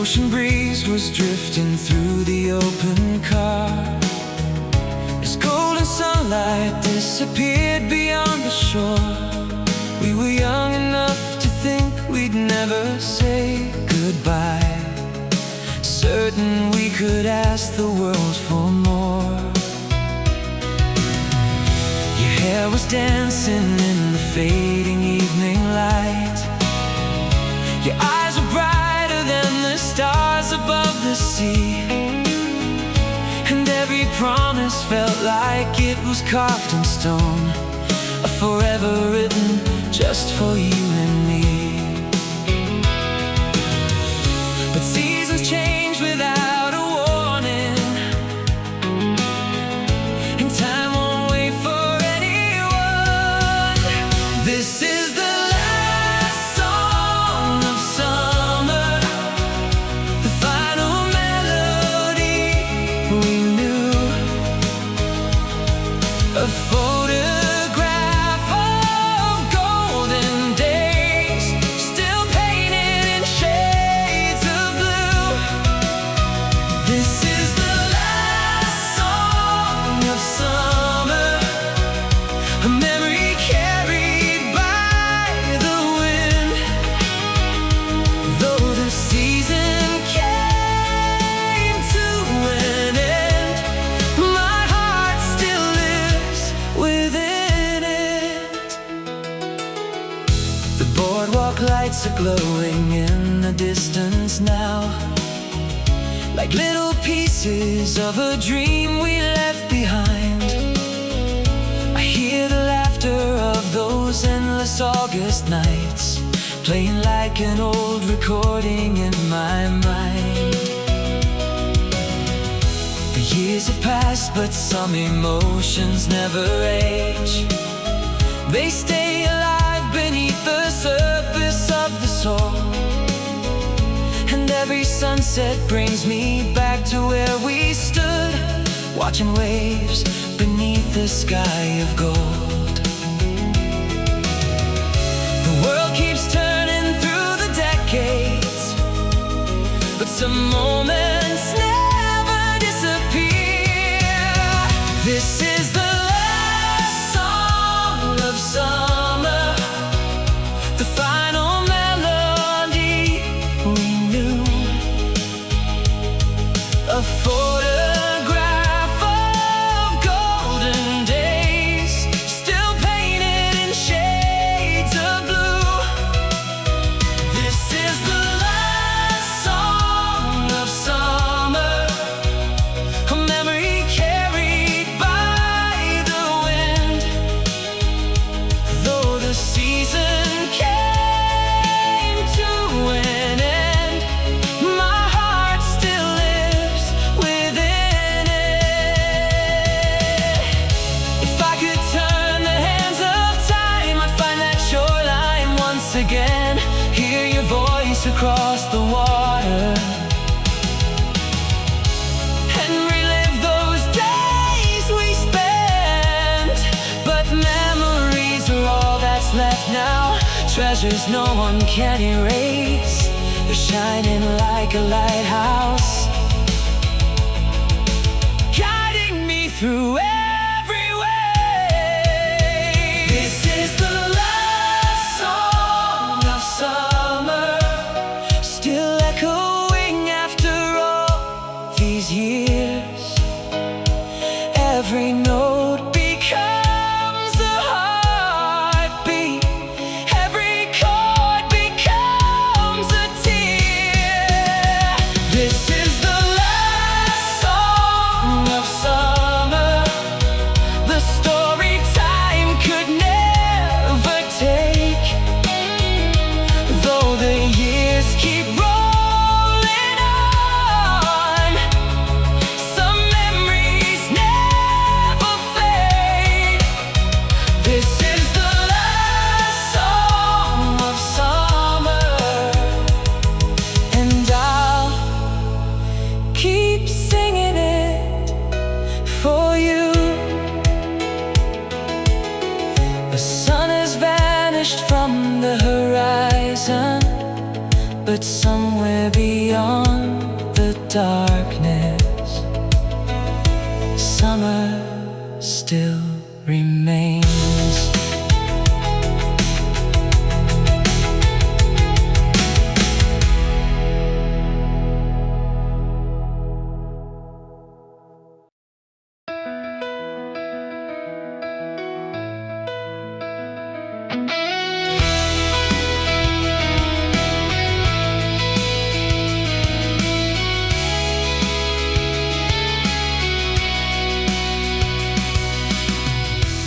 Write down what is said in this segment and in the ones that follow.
ocean breeze was drifting through the open car as golden sunlight disappeared beyond the shore. We were young enough to think we'd never say goodbye, certain we could ask the world for more. Your hair was dancing in the fading evening light. Your eyes were brighter than the stars above the sea, and every promise felt like it was carved in stone, a forever written just for you and me. But seasons change without a warning, and time won't wait for anyone. This is the last song of summer, the final melody we knew, a photograph of golden days, still painted in shades of blue. This is the last song of summer, a memory carried by the wind. Though the season came to an end, my heart still lives within it. The boardwalk lights are glowing in the distance now, like little pieces of a dream we left behind. I hear the laughter of those endless August nights, playing like an old recording in my mind. The years have passed, but some emotions never age. They stay alive beneath the surface of the soul, and every sunset brings me back to where we stood, watching waves beneath the sky of gold. The world keeps turning through the decades, but some moments never disappear. This is the last song of summer, the final melody we knew, a photograph of golden days, still painted in shades of blue. This is the last song of summer, a memory carried by the wind. Though the season came to an end, my heart still lives within it. If I could turn the hands of time, I'd find that shoreline once again, hear your voice across the water, and relive those days we spent. But memories are all that's left now, treasures no one can erase. They're shining like a lighthouse, guiding me through every way. This is the last song of summer, still echoing after all these years. Every note becomes a heartbeat, every chord becomes a tear. This is the last song of summer, somewhere beyond the darkness, summer still remains.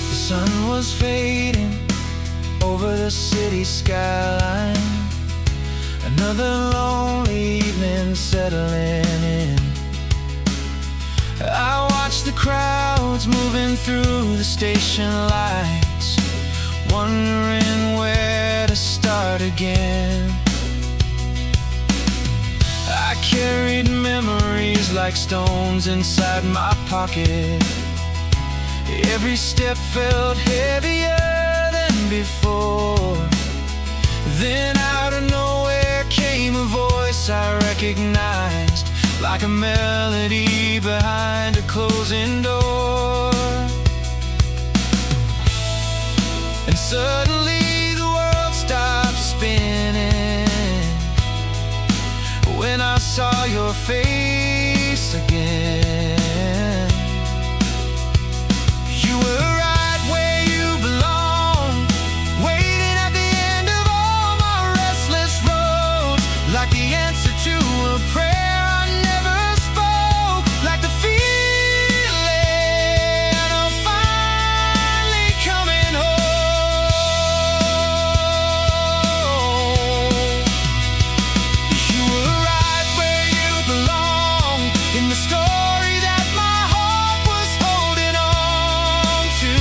The sun was fading over the city skyline. Another lonely evening settling in. I watched the crowds moving through the station lights, wondering where to start again. I carried memories like stones inside my pocket. Every step felt heavier than before. Then out of nowhere came a voice I recognized, like a melody behind a closing door. And suddenly the world stopped spinning when I saw your face again. You were right where you belong, waiting at the end of all my restless roads, like the answer to a prayer I never spoke, like the feeling of finally coming home. You were right where you belong, in the story that my heart was holding on to.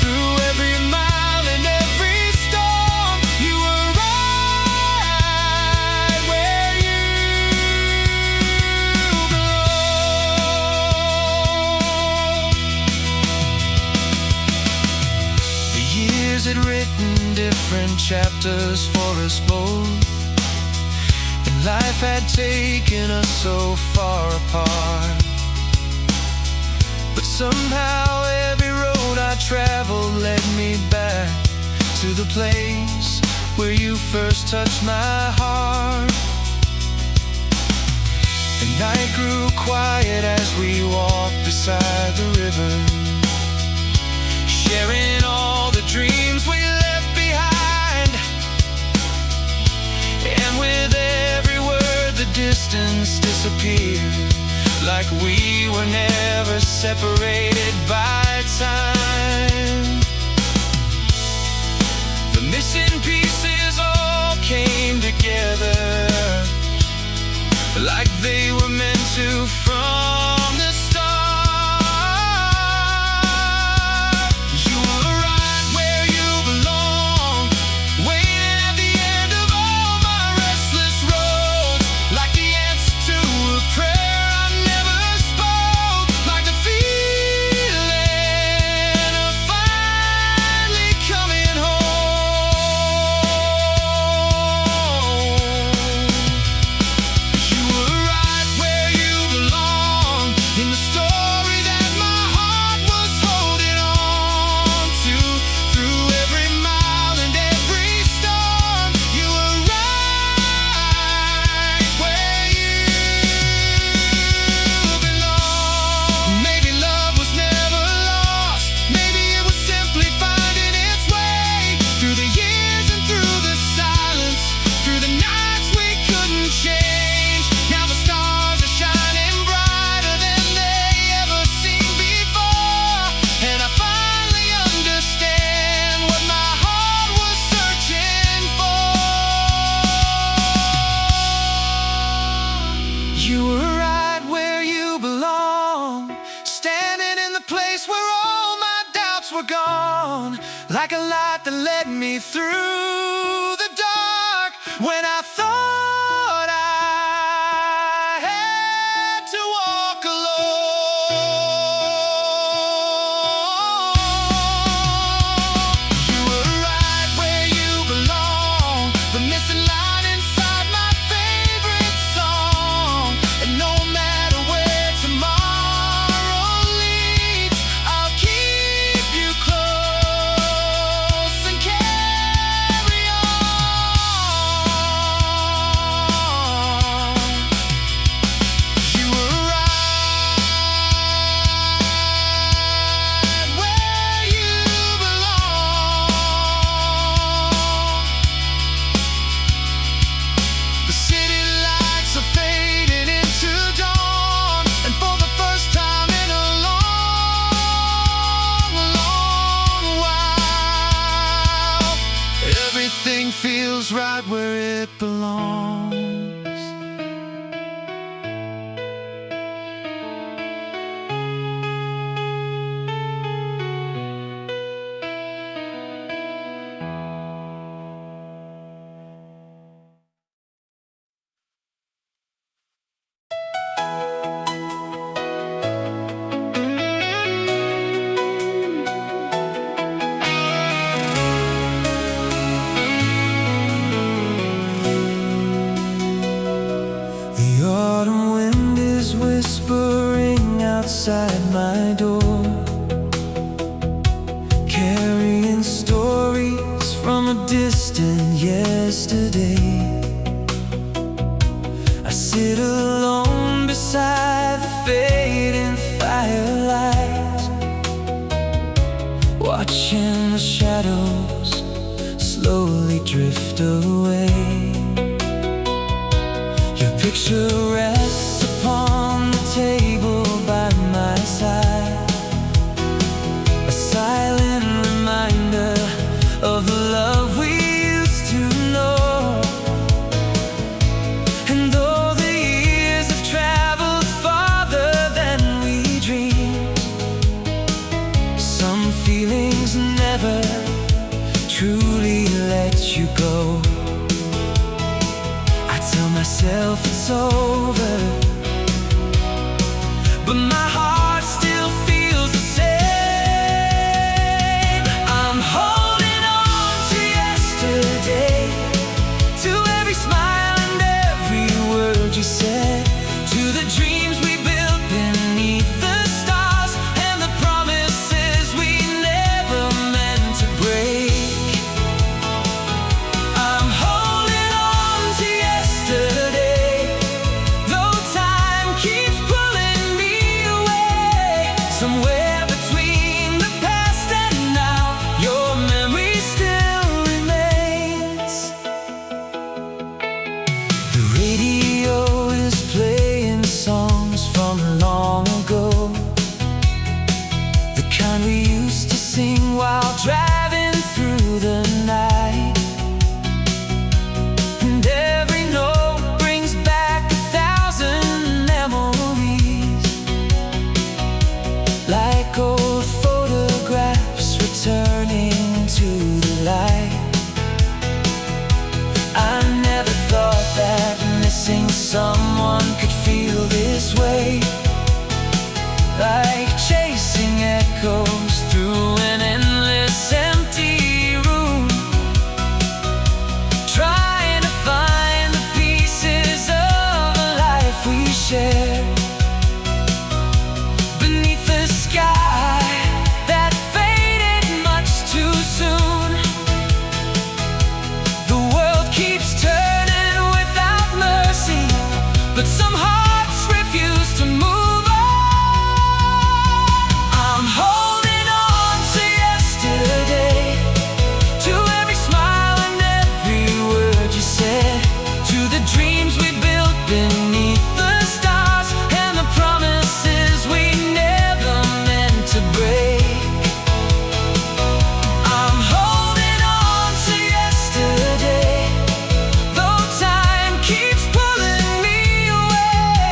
Through every mile and every storm, you were right where you belong. The years had written different chapters for us both, and life had taken us so far apart. But somehow every road I traveled led me back to the place where you first touched my heart. The night grew quiet as we walked beside the river, sharing all the dreams we left behind. And with every word the distance disappeared, like we were never separated by time. The missing pieces all came together, like they were meant to from the start. You were right where you belong, waiting at the end of all my restless roads, like the answer to a prayer I never spoke, like the feeling of finally coming home. You were right where you belong, in the story that my heart was holding on to. Through every mile and every storm, you were right where you belong. Maybe love was never lost, maybe it was simply finding its way through the years and through the silence, through the nights we couldn't change. Now the stars are shining brighter than they ever seemed before, and I finally understand what my heart was searching for. You were right where you belong, standing in the place where all my doubts were gone, like a light that led me through the dark when I thought I had to walk alone. You were right where you belong, the missing line inside my favorite it belongs. Outside my door, carrying stories from a distant yesterday. I sit alone beside the fading firelight, watching the shadows slowly drift away. Your picture rests upon the table by my side, a silent reminder of the love we used to know. And though the years have traveled farther than we dreamed, some feelings never truly let you go. I tell myself it's over, but my heart still feels the same. I'm holding on to yesterday, to every smile and every word you said, to the dreams we built beneath the stars, and the promises we never meant to break. I'm holding on to yesterday, though time keeps pulling me somewhere between the past and now. Your memory still remains. The radio is playing songs from long ago, the kind we used to sing while driving through the night. And every note brings back 1,000 memories, like old photographs returning to the light. I never thought that missing someone could feel this way, like chasing echoes through an endless empty room, trying to find the pieces of a life we shared beneath the sky that faded much too soon. The world keeps turning without mercy, but some hearts refuse to move on. I'm holding on to yesterday, to every smile and every word you said, to the dreams we built beneath the stars, and the promises we never meant to break. I'm holding on to yesterday, though time keeps pulling me away.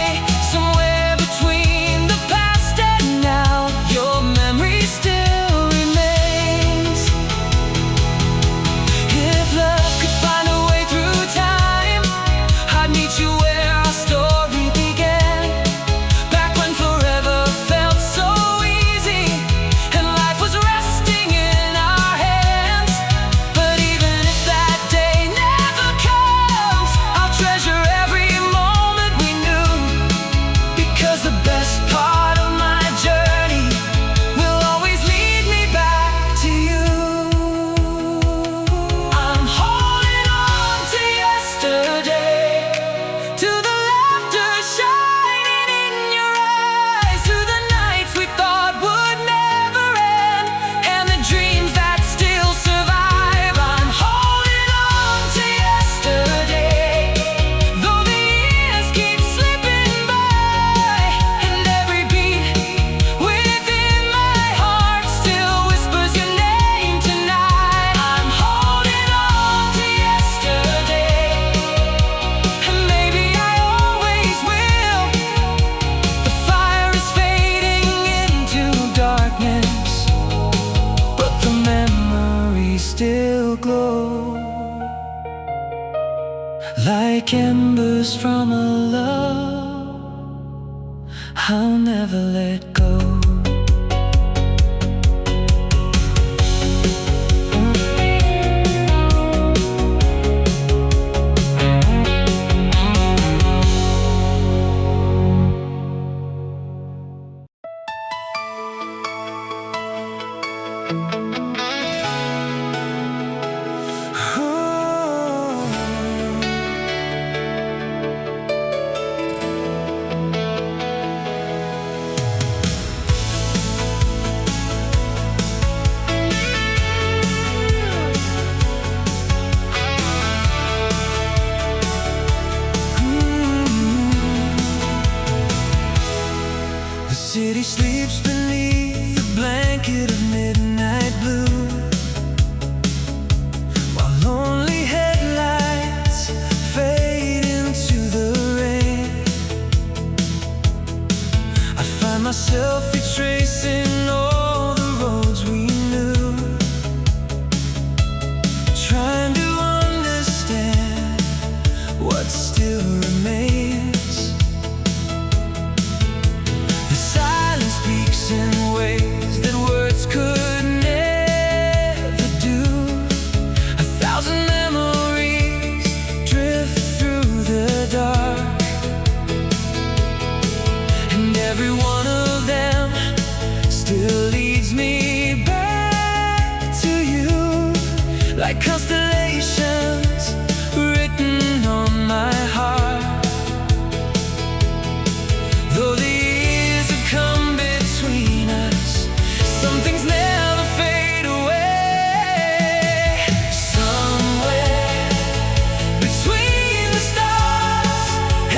whispers from a love I'll never let go. The city sleeps beneath the blanket of midnight blue, while lonely headlights fade into the rain. I find myself retracing all the roads we knew, trying to understand what still remains. In ways that words could never do. 1,000 memories drift through the dark, and every one of them still leads me back to you, like constellations written on my heart. Though the years have come between us, some things never fade away. Somewhere between the stars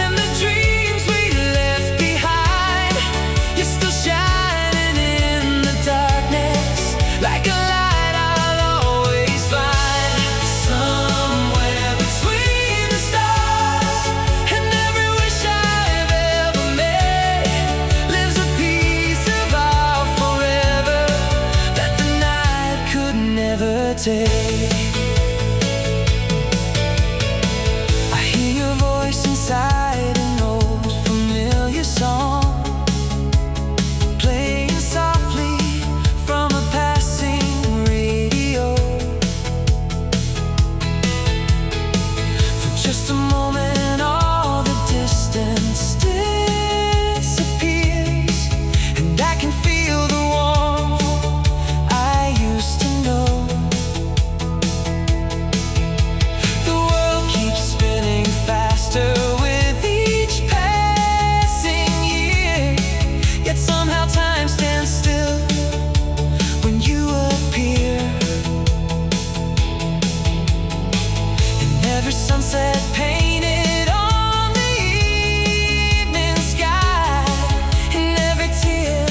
and the dreams we left behind, you're still shining in the darkness, like a light I'll always find. Somewhere between the stars and every wish I've ever made, lives a piece of our forever that the night could never take. I hear your voice inside an old familiar song, playing softly from a passing radio. For just a moment all the distance disappears, and I can feel the warmth I used to know. The world keeps spinning faster with each passing year, yet somehow time stands still when you appear. And every sunset painted on the evening sky, and every tear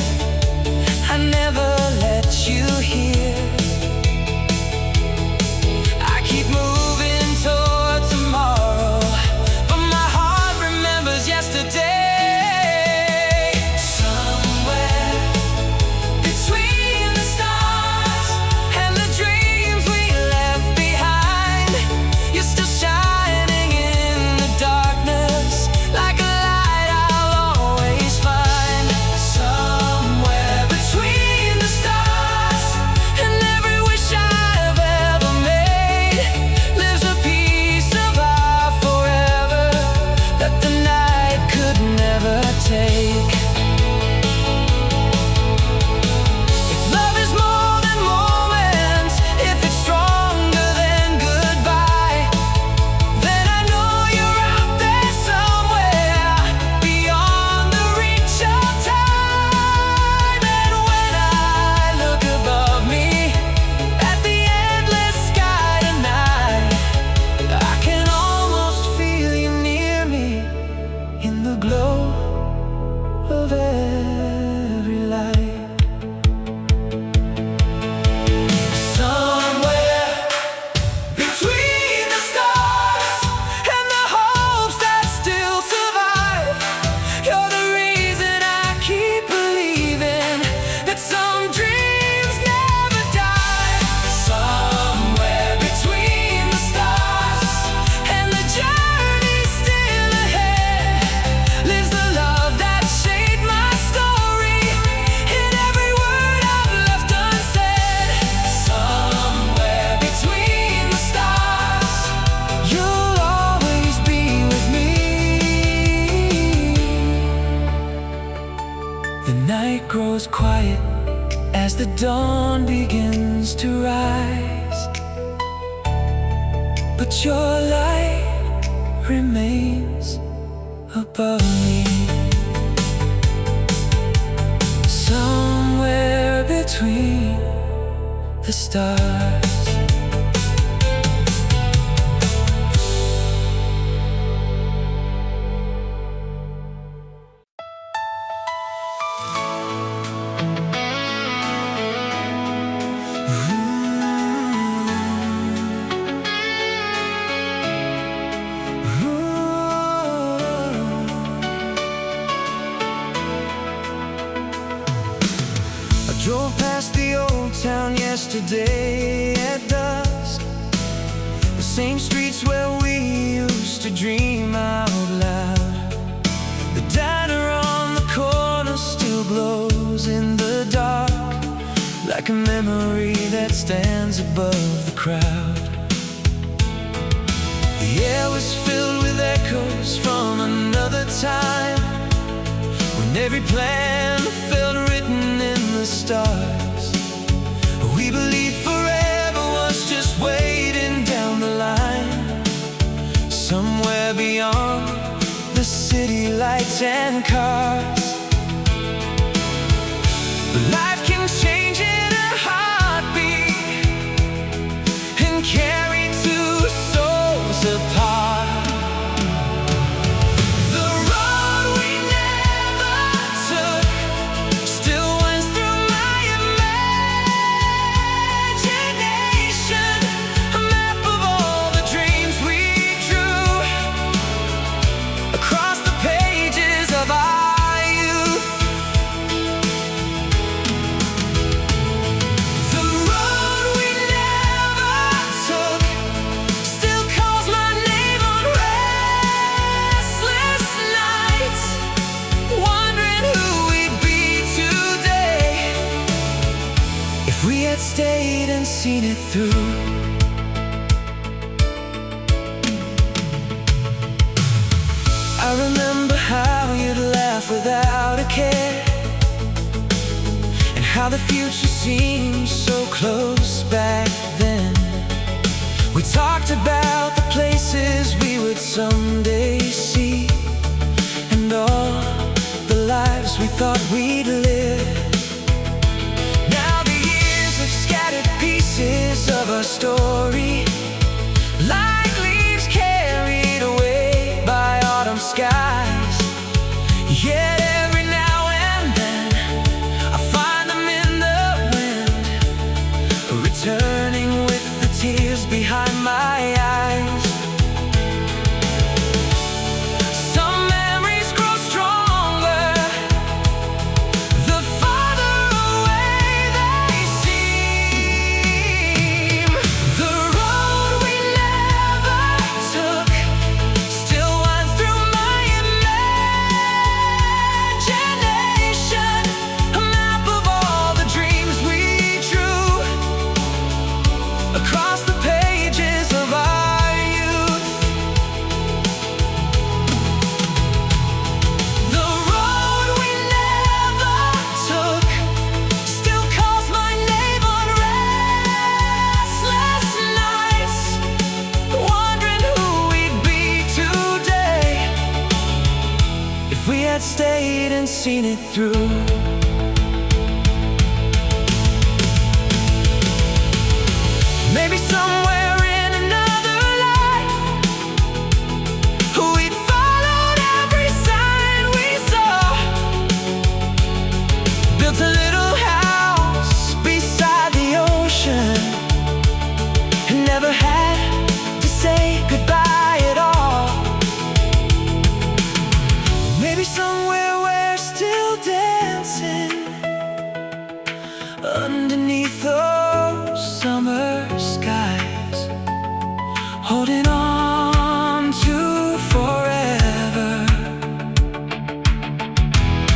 I never let you hear. I keep moving toward tomorrow, but my heart remembers yesterday. Somewhere between the stars and the dreams we left behind, you're still shining in the darkness, like a light I'll always find. Somewhere between the stars and every wish I've ever made, lives a piece of our forever that the night could never take. If love is more than moments, if it's stronger than goodbye, then I know you're out there somewhere beyond the reach of time. And when I look above me at the endless sky tonight, I can almost feel you near me in the glow of every light. Somewhere between the stars and the hopes that still survive, you're the reason I keep believing that some dreams never die. Somewhere between the stars and the journey still ahead, The night grows quiet as the dawn begins to rise, but your light remains above me. Somewhere between the stars. Drove past the old town yesterday at dusk, the same streets where we used to dream out loud. The diner on the corner still glows in the dark, like a memory that stands above the crowd. The air was filled with echoes from another time, when every plan felt written in the stars. We believed forever was just waiting down the line, somewhere beyond the city lights and cars. But life can change in a heartbeat and carry two souls apart. Stayed and seen it through. I remember how you'd laugh without a care, and how the future seemed so close back then. We talked about the places we would someday see, and all the lives we thought we'd live. Pieces of our story, like leaves carried away by autumn skies. Yet every now and then I find them in the wind, returning with the tears behind my eyes. Some memories grow stronger the farther away they seem. The road we never took still winds through my imagination, a map of all the dreams we drew across the pages of our youth. The road we never took still calls my name on restless nights, wondering who we'd be today if we had stayed and seen it through. Maybe somewhere in another life we'd followed every sign we saw, built a little house beside the ocean, and never had to say goodbye at all. Maybe somewhere we're still dancing underneath those summer skies, holding on to forever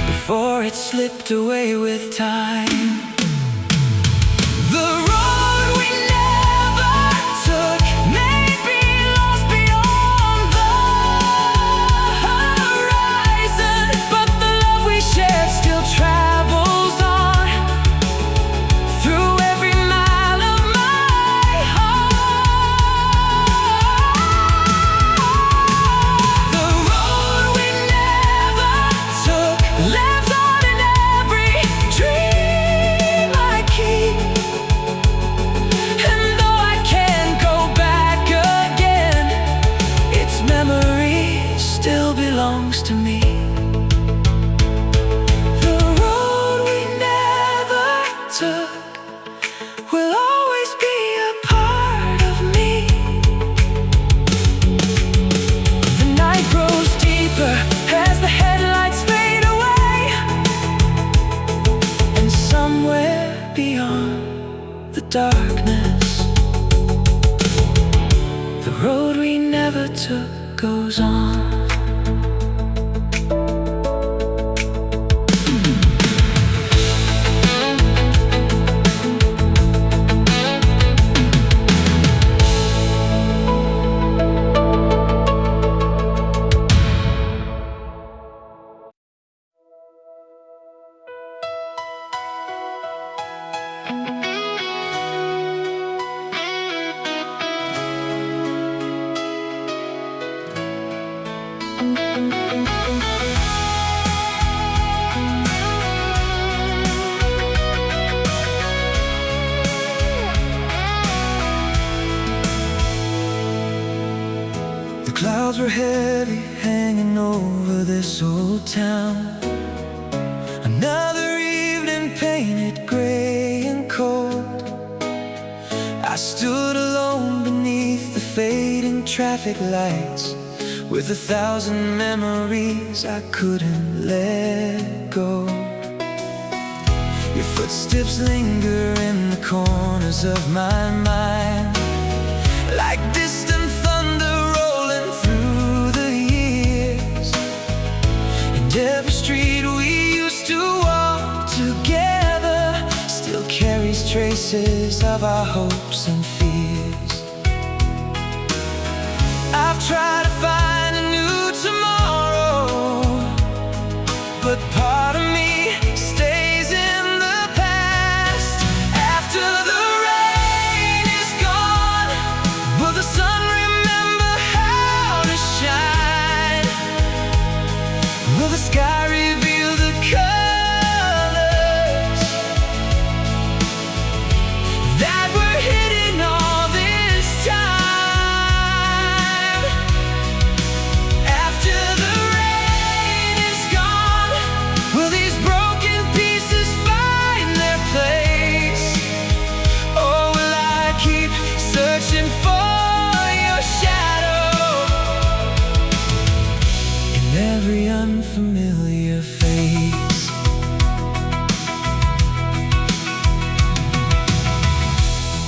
before it slipped away with time. The road we never took may be lost beyond the horizon, but the love we shared still travels darkness. The road we never took goes on. Clouds were heavy, hanging over this old town. Another evening painted gray and cold. I stood alone beneath the fading traffic lights, with 1,000 memories I couldn't let go. Your footsteps linger in the corners of my mind, like distant every street we used to walk together still carries traces of our hopes and fears. I've tried to find a new tomorrow, but part of me stays in the past. After the rain is gone, will the sun remember how to shine? Will the sky reveal the colors that were hidden all this time? After the rain is gone, will these broken pieces find their place? Or will I keep searching for your shadow in every unfamiliar face?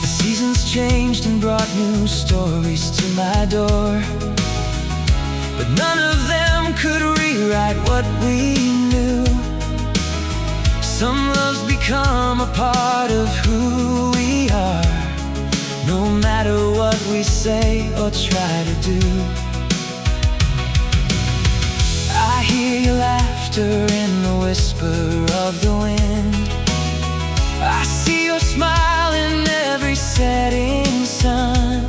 The seasons changed and brought new stories to my door, but none of them could rewrite what we knew. Some loves become a part of who we are, no matter what we say or try to do. I hear your laughter in the whisper of the wind. I see your smile in every setting sun.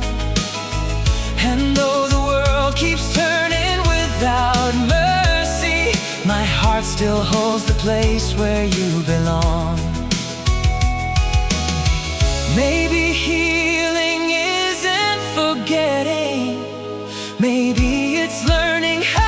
And though the world keeps turning without mercy, my heart still holds the place where you belong. Maybe healing isn't forgetting, maybe it's learning how.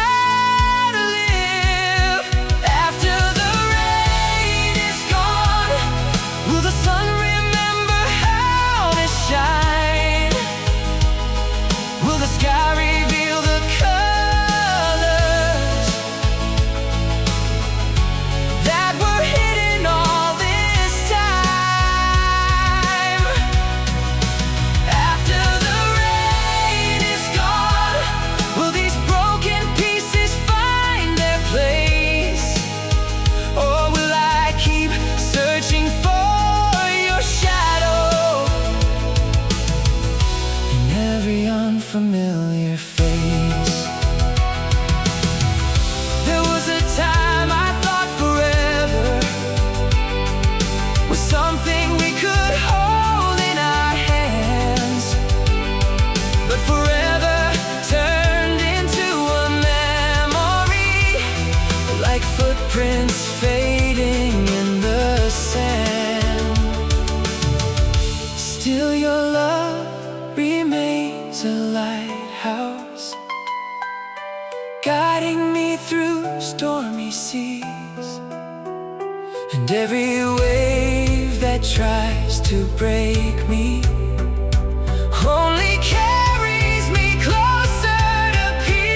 Familiar face. There was a time I thought forever was something we could hold in our hands, but forever turned into a memory, like footprints fading in the sand. Still your love remains a lighthouse, guiding me through stormy seas. And every wave that tries to break me only carries me closer to peace.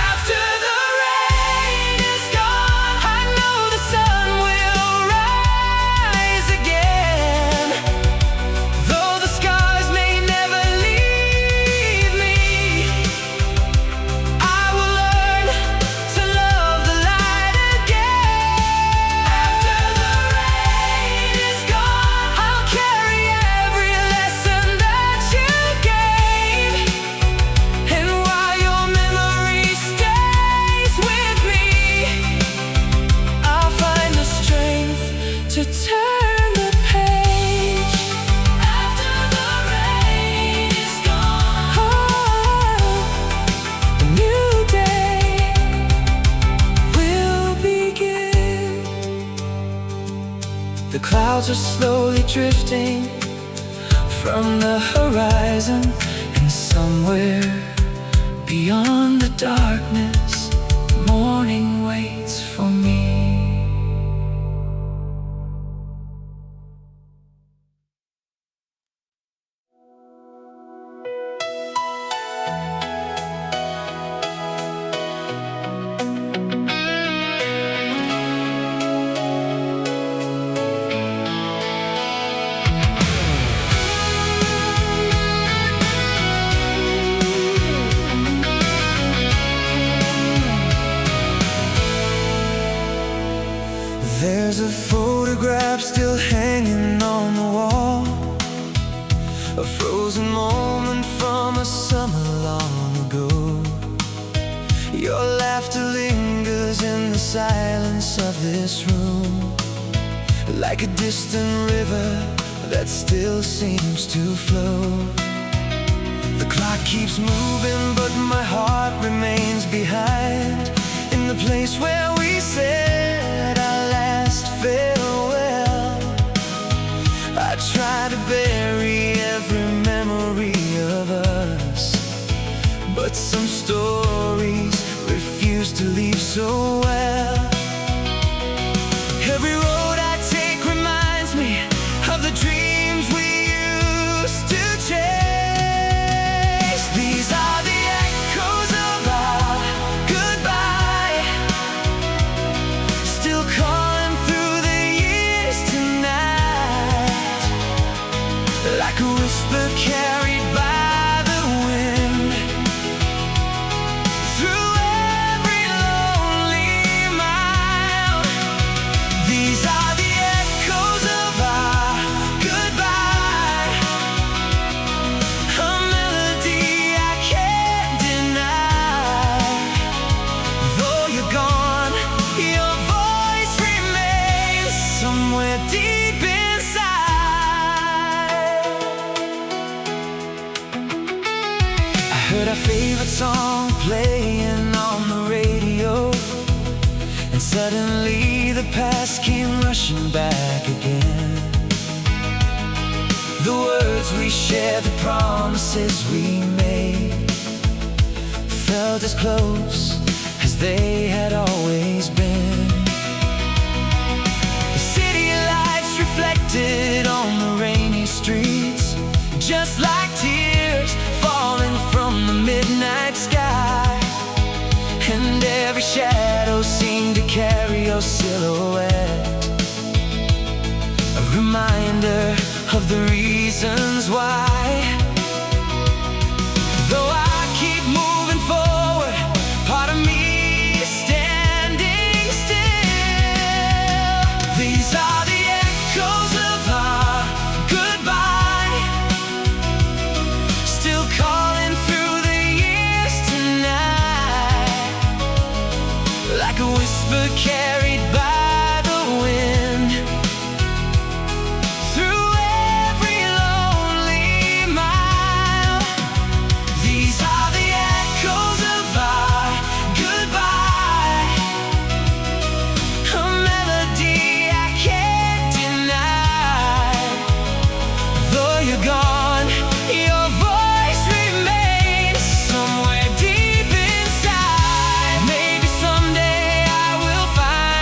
After the rain is gone, I know the sun will rise. clouds are slowly drifting from the horizon, and somewhere beyond the darkness, morning waits for me. There's a photograph still hanging on the wall, a frozen moment from a summer long ago. Your laughter lingers in the silence of this room, like a distant river that still seems to flow. The clock keeps moving, but my heart remains behind, in the place where we said our last farewell. I try to bury every memory of us, but some stories refuse to leave so well. Every road I take reminds me of the dreams we used to chase. These are the echoes of our goodbye, still calling through the years tonight, like a whisper carried by the wind, through every lonely mile. These are the echoes of our goodbye, a melody I can't deny. Though you're gone, your voice remains somewhere deep inside. I heard our favorite song playing on the radio, and suddenly the past came rushing back again. The words we shared, the promises we made, felt as close as they had always been. The city lights reflected on the rainy streets, just like tears falling from the midnight sky. And every shadow seemed to carry your silhouette, a reminder of the reasons why. Though I keep moving forward, part of me is standing still. These are the echoes of our goodbye, still calling through the years tonight, like a whisper carried by the wind, through every lonely mile. These are the echoes of our goodbye, a melody I can't deny. Though you're gone, your voice remains somewhere deep inside. Maybe someday I will find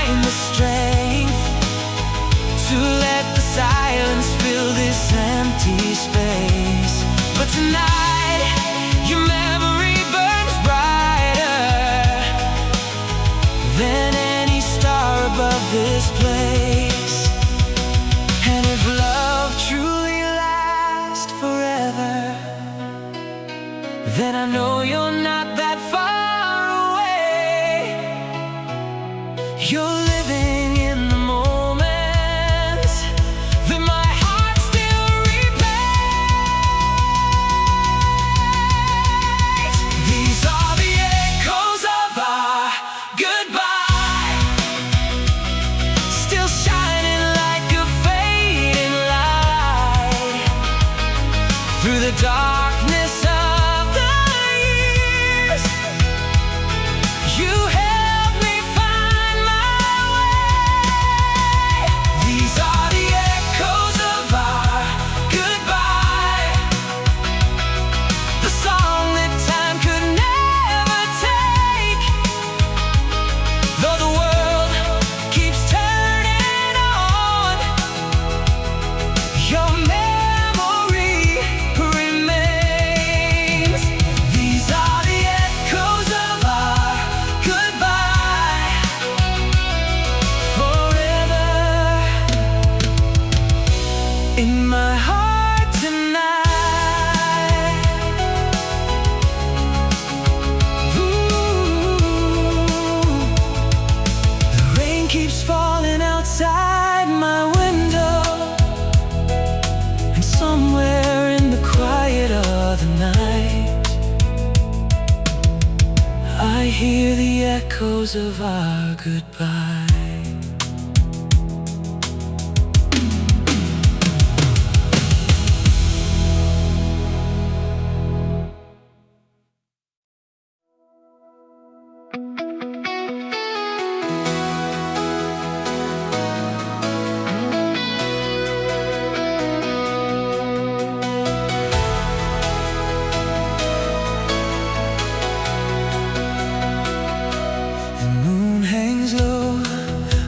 hear the echoes of our goodbye.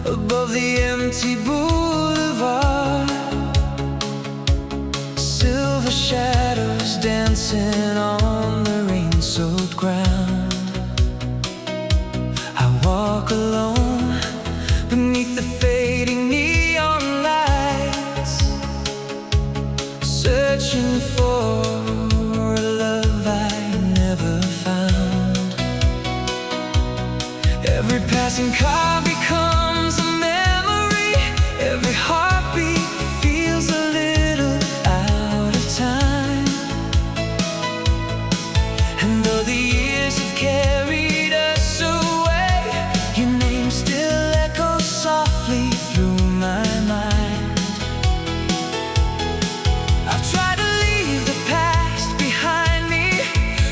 Above the empty boulevard, silver shadows dancing on the rain-soaked ground. I walk alone beneath the fading neon lights, searching for a love I never found. Every passing car becomes a memory. Every heartbeat feels a little out of time. And though the years have carried us away, your name still echoes softly through my mind. I've tried to leave the past behind me,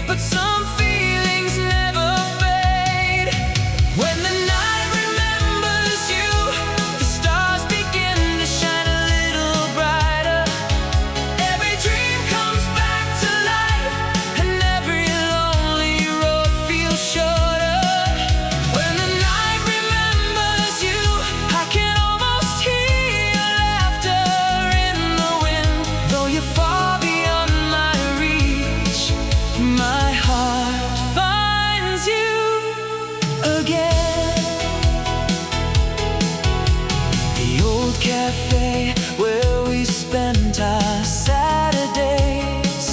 but some feelings never fade. When the night remembers you, the stars begin to shine a little brighter. Every dream comes back to life, and every lonely road feels shorter. When the night remembers you, I can almost hear your laughter in the wind. Though you're far beyond my reach, my heart finds you again. The old cafe where we spent our Saturdays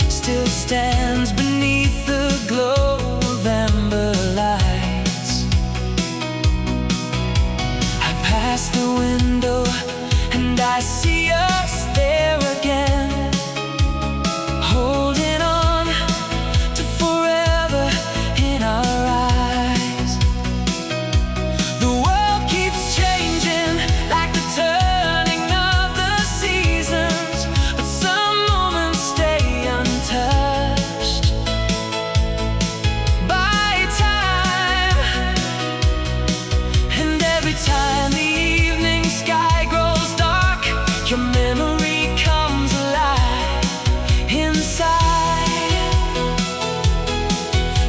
still stands beneath the glow of amber lights. I pass the window and I see us there again, holding on to forever in our eyes. The world keeps changing like the turning of the seasons, but some moments stay untouched by time. And every time the evening sky grows dark, your memory comes alive inside.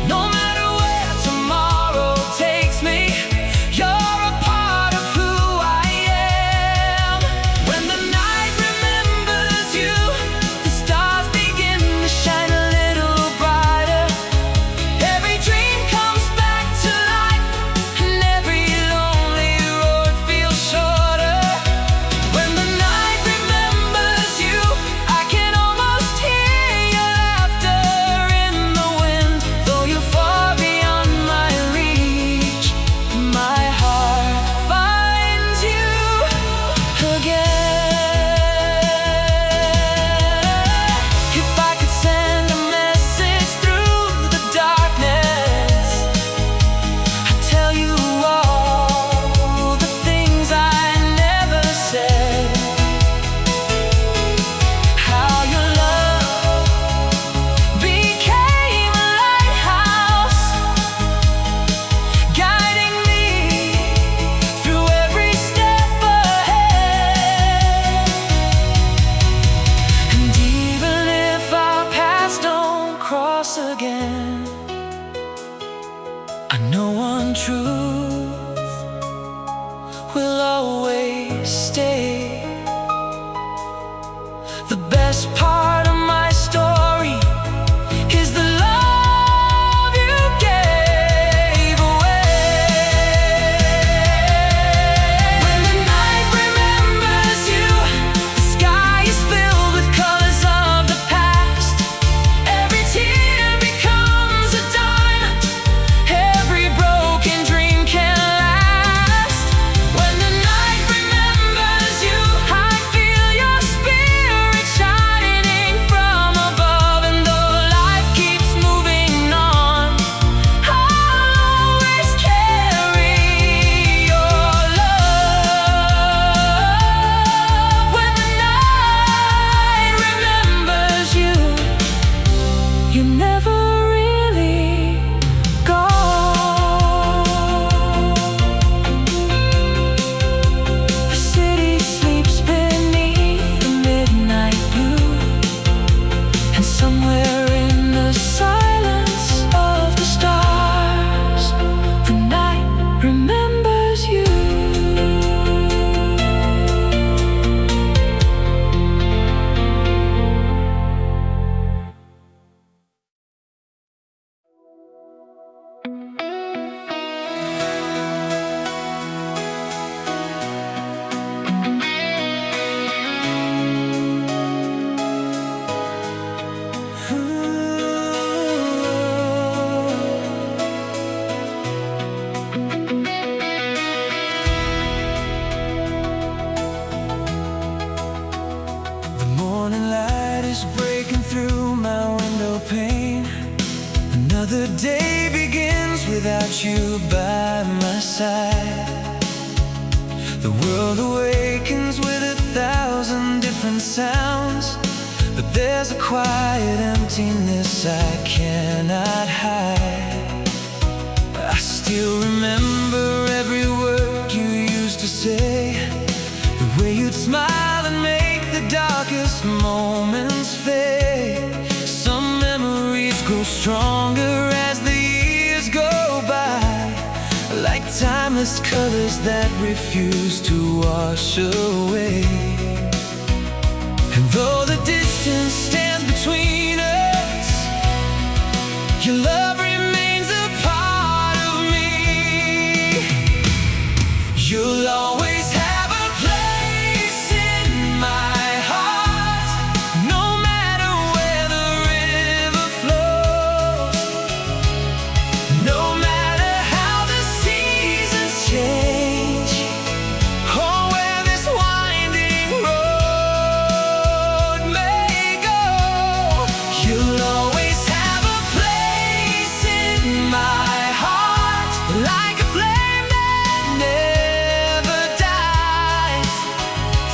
No matter where tomorrow takes me, you're a part of who I am. When the night remembers you, the stars begin to shine a little brighter. Every dream comes back to life, and every lonely road feels shorter. When the night remembers you, I can almost hear your laughter in the wind. Though you're far beyond my reach, my heart finds you again. If I could send a message through the darkness, I'd tell you all the things I never said. How your love became a lighthouse, guiding me through every step ahead. And even if our paths don't cross again, I know one truth will always stay. The best part of my story is the love you gave away. When the night remembers you, the sky is filled with colors of the past. Every tear becomes a diamond, every broken dream can day begins without you by my side. The world awakens with 1,000 different sounds, but there's a quiet emptiness I cannot hide. I still remember every word you used to say, the way you'd smile and make the darkest moments fade. Some memories grow stronger as the years go by, like timeless colors that refuse to wash away. And though the distance stands between us, your love remains a part of me. You'll always have a place in my heart, no matter where the river flows, no matter how the seasons change, or where this winding road may go. You'll always have a place in my heart, like a flame that never dies,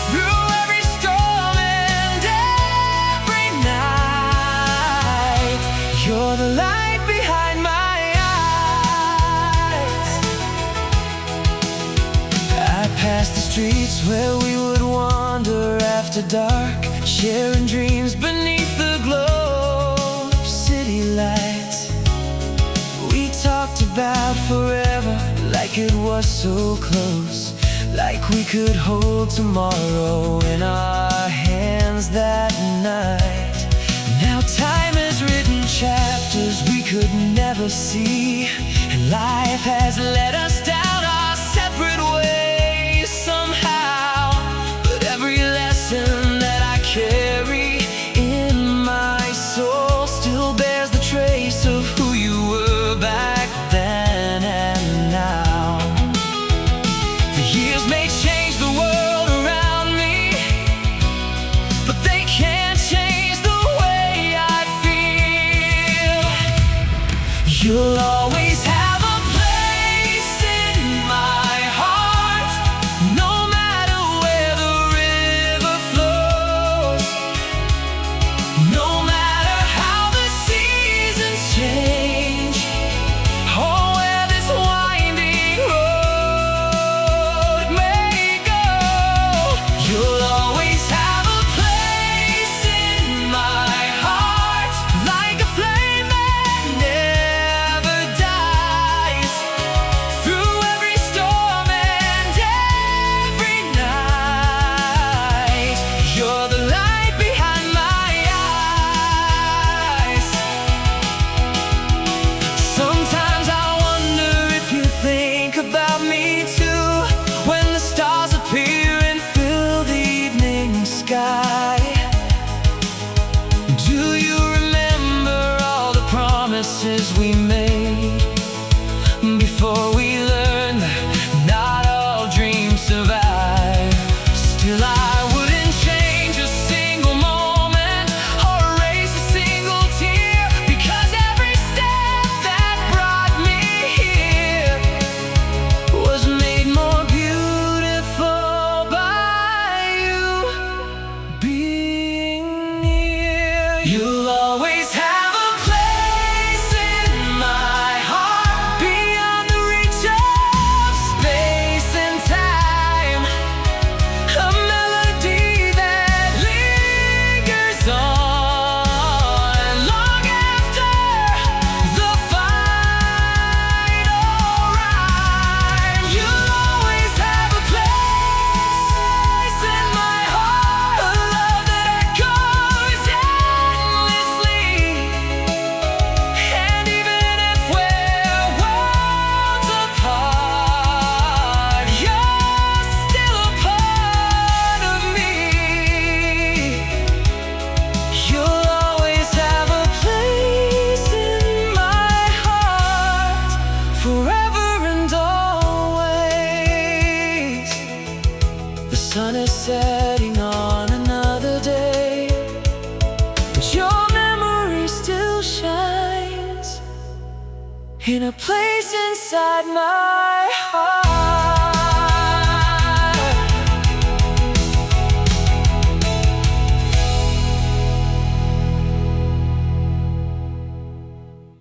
through every storm and every night. You're the light behind my eyes. I passed the streets where we would wander after dark, sharing dreams beneath the glow of city lights. We talked about forever like it was so close, like we could hold tomorrow in our hands that night. Now time has written chapters we could never see, and life has led us down our separate ways somehow. But every lesson that I carry in my soul still bears the trace of who you were back then and now. The years may change the world around me, but they can't change the way I feel. You'll always have a place in my heart, no matter where the river flows, no matter how the seasons change, or where this winding road may go. You'll always have a place in my heart, like a flame that never dies, through every storm and every night. You're the light behind my eyes. Sometimes I wonder if you think about me too, when the stars appear and fill the evening sky. Do you remember all the promises we made before we learned that not all dreams survive? Still, I wouldn't change a single moment or erase a single tear, because every step that brought me here was made more beautiful by you being near. You'll always have a place in my heart, beyond the reach of space and time. A melody that lingers on long after the final rhyme. You'll always have a place in my heart, a love that echoes endlessly. And even if we're worlds apart, you're still a part of me. You'll always have a place in my heart, forever and always. The sun is setting on another day, but your memory still shines in a place inside my heart.